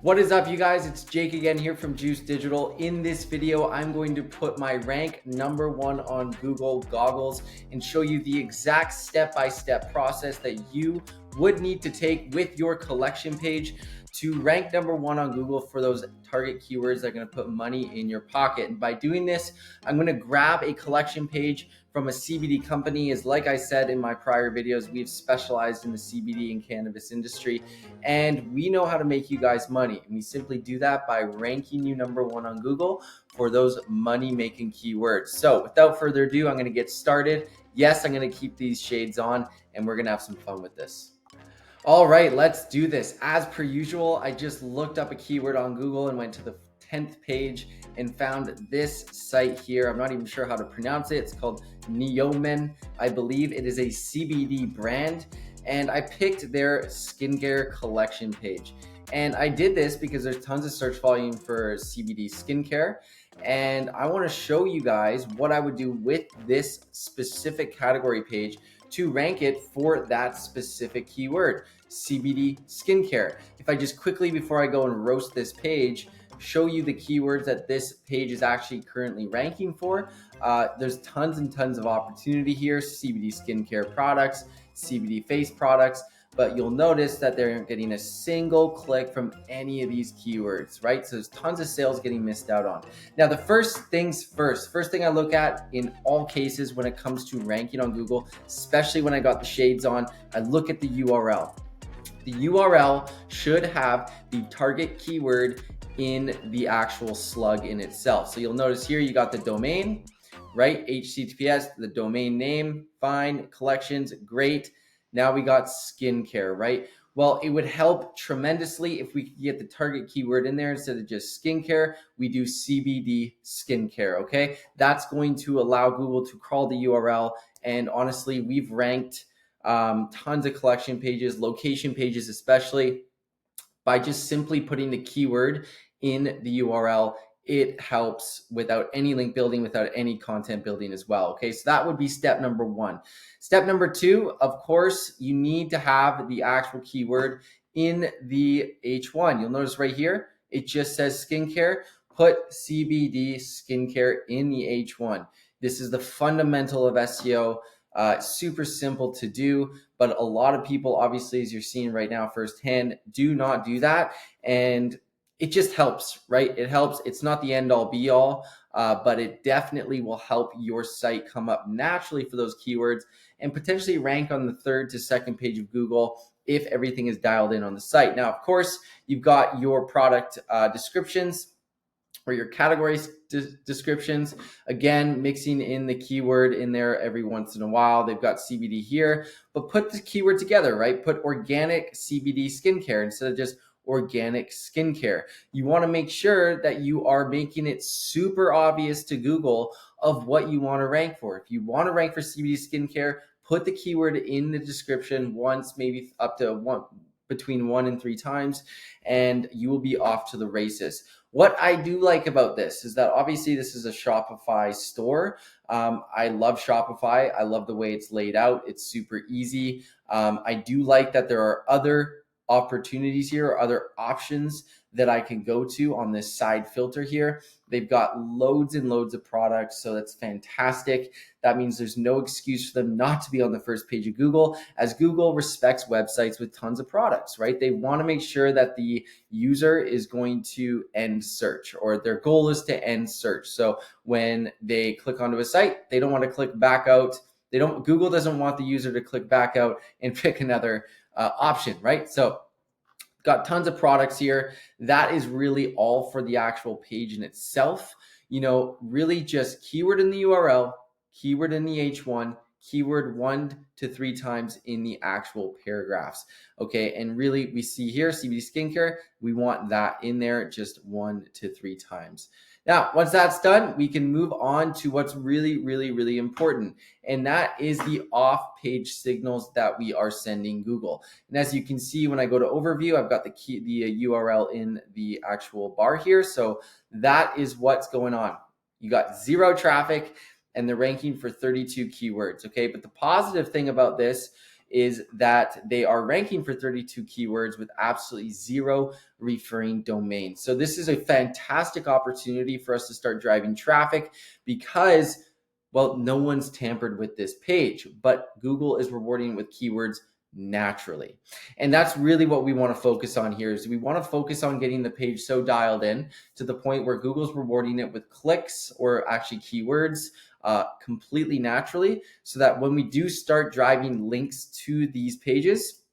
What is up, you guys? It's Jake again here from Juice Digital. In this video, I'm going to put my rank #1 on Google goggles and show you the exact step-by-step process that you would need to take with your collection page to rank #1 on Google for those target keywords that are going to put money in your pocket. And by doing this, I'm going to grab a collection page from a CBD company. As like I said in my prior videos, we've specialized in the CBD and cannabis industry, and we know how to make you guys money. And we simply do that by ranking you #1 on Google for those money-making keywords. So without further ado, I'm going to get started. Yes, I'm going to keep these shades on, and we're going to have some fun with this. All right, let's do this. As per usual, I just looked up a keyword on Google and went to the 10th page and found this site here. I'm not even sure how to pronounce it. It's called Neomen. I believe it is a CBD brand, and I picked their skincare collection page. And I did this because there's tons of search volume for CBD skincare, and I want to show you guys what I would do with this specific category page to rank it for that specific keyword, CBD skincare. If I just quickly, before I go and roast this page, show you the keywords that this page is actually currently ranking for. There's tons and tons of opportunity here: CBD skincare products, CBD face products, but you'll notice that they're getting a single click from any of these keywords, right? So there's tons of sales getting missed out on. Now, the first things first thing I look at in all cases when it comes to ranking on Google, especially when I got the shades on, I look at the URL. The URL should have the target keyword in the actual slug in itself. So you'll notice here you got the domain, right? HTTPS, the domain name, fine. Collections, great. Now we got skincare, right? Well, it would help tremendously if we could get the target keyword in there. Instead of just skincare, we do CBD skincare, okay? That's going to allow Google to crawl the URL. And honestly, we've ranked tons of collection pages, location pages especially, by just simply putting the keyword in the URL. It helps without any link building, without any content building as well. Okay, so that would be step #1. Step #2, of course, you need to have the actual keyword in the H1. You'll notice right here, it just says skincare. Put CBD skincare in the H1. This is the fundamental of SEO. Super simple to do, but a lot of people, obviously, as you're seeing right now firsthand, do not do that. And it just helps, right? It helps. It's not the end all be all, but it definitely will help your site come up naturally for those keywords and potentially rank on the 3rd to 2nd page of Google if everything is dialed in on the site. Now, of course, you've got your product descriptions or your categories descriptions. Again, mixing in the keyword in there every once in a while. They've got CBD here, but put the keyword together, right? Put organic CBD skincare instead of just organic skincare. You want to make sure that you are making it super obvious to Google of what you want to rank for. If you want to rank for CBD skincare, put the keyword in the description once, maybe up to between 1 and 3 times, and you will be off to the races. What I do like about this is that obviously this is a Shopify store. I love Shopify. I love the way it's laid out. It's super easy. I do like that there are other opportunities here, or other options that I can go to on this side filter here. They've got loads and loads of products, so that's fantastic. That means there's no excuse for them not to be on the first page of Google, as Google respects websites with tons of products, right? They want to make sure that the user is going to end search, or their goal is to end search. So when they click onto a site, they don't want to click back out. Google doesn't want the user to click back out and pick another option, right? So got tons of products here. That is really all for the actual page in itself. Really just keyword in the URL, keyword in the H1, keyword 1 to 3 times in the actual paragraphs. Okay, and really we see here CBD skincare, we want that in there just 1 to 3 times. Now, once that's done, we can move on to what's really, really, really important, and that is the off-page signals that we are sending Google. And as you can see, when I go to overview, I've got the URL in the actual bar here. So that is what's going on. You got 0 traffic, and they're ranking for 32 keywords. Okay, but the positive thing about this is that they are ranking for 32 keywords with absolutely zero referring domains. So this is a fantastic opportunity for us to start driving traffic because, well, no one's tampered with this page, but Google is rewarding with keywords naturally. And that's really what we want to focus on here is we want to focus on getting the page so dialed in to the point where Google's rewarding it with clicks or actually keywords completely naturally, so that when we do start driving links to these pages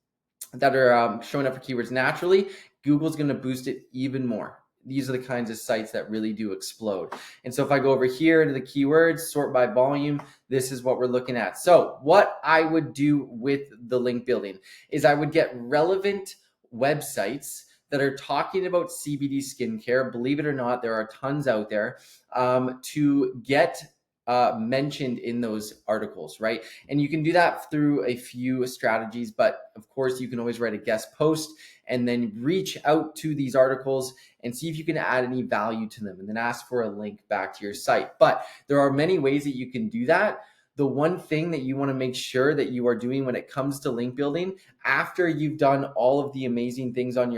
that are showing up for keywords naturally, Google's going to boost it even more. These are the kinds of sites that really do explode. And so if I go over here into the keywords, sort by volume, this is what we're looking at. So what I would do with the link building is I would get relevant websites that are talking about CBD skincare. Believe it or not, there are tons out there to get mentioned in those articles, right? And you can do that through a few strategies, but of course you can always write a guest post and then reach out to these articles and see if you can add any value to them and then ask for a link back to your site. But there are many ways that you can do that. The one thing that you want to make sure that you are doing when it comes to link building, after you've done all of the amazing things on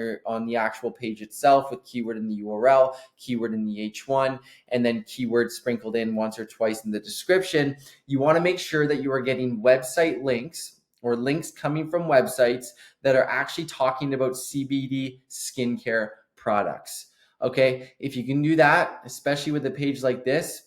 the actual page itself with keyword in the URL, keyword in the H1, and then keywords sprinkled in once or twice in the description, you want to make sure that you are getting website links or links coming from websites that are actually talking about CBD skincare products. Okay, if you can do that, especially with a page like this,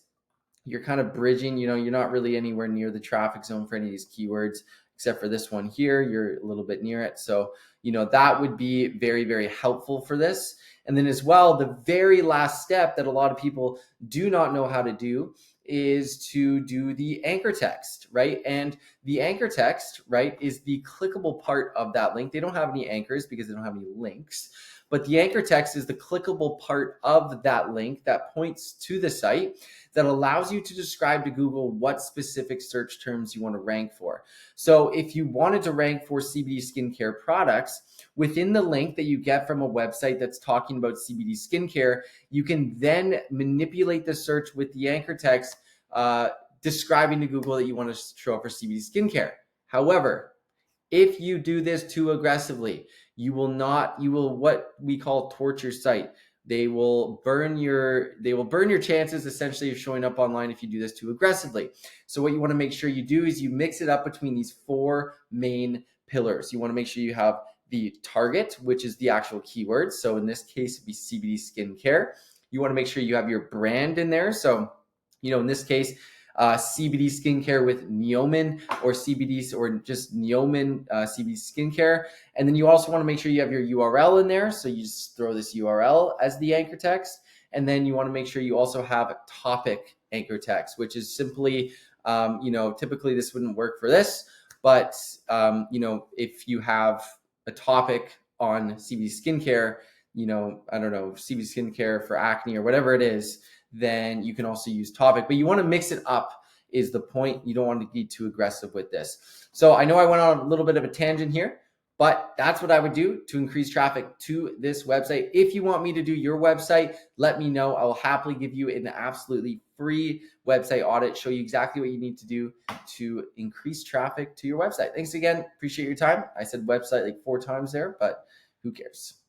you're kind of bridging, you're not really anywhere near the traffic zone for any of these keywords, except for this one here, you're a little bit near it. So, that would be very, very helpful for this. And then as well, the very last step that a lot of people do not know how to do is to do the anchor text, right? And the anchor text, right, is the clickable part of that link. They don't have any anchors because they don't have any links. But the anchor text is the clickable part of that link that points to the site that allows you to describe to Google what specific search terms you want to rank for. So if you wanted to rank for CBD skincare products, within the link that you get from a website that's talking about CBD skincare, you can then manipulate the search with the anchor text describing to Google that you want to show up for CBD skincare. However, if you do this too aggressively, you will what we call torch your site. They will burn your chances essentially of showing up online if you do this too aggressively. So what you want to make sure you do is you mix it up between these four main pillars. You want to make sure you have the target, which is the actual keyword. So in this case, it'd be CBD skincare. You want to make sure you have your brand in there. So, in this case, CBD skincare with Neomen, or CBD, or just Neomen CBD skincare. And then you also want to make sure you have your URL in there. So you just throw this URL as the anchor text. And then you want to make sure you also have a topic anchor text, which is simply, typically this wouldn't work for this, but, if you have a topic on CBD skincare, I don't know, CBD skincare for acne or whatever it is, then you can also use topic, but you want to mix it up is the point. You don't want to be too aggressive with this. So I know I went on a little bit of a tangent here, but that's what I would do to increase traffic to this website. If you want me to do your website, let me know. I will happily give you an absolutely free website audit, show you exactly what you need to do to increase traffic to your website. Thanks again. Appreciate your time. I said website like 4 times there, but who cares?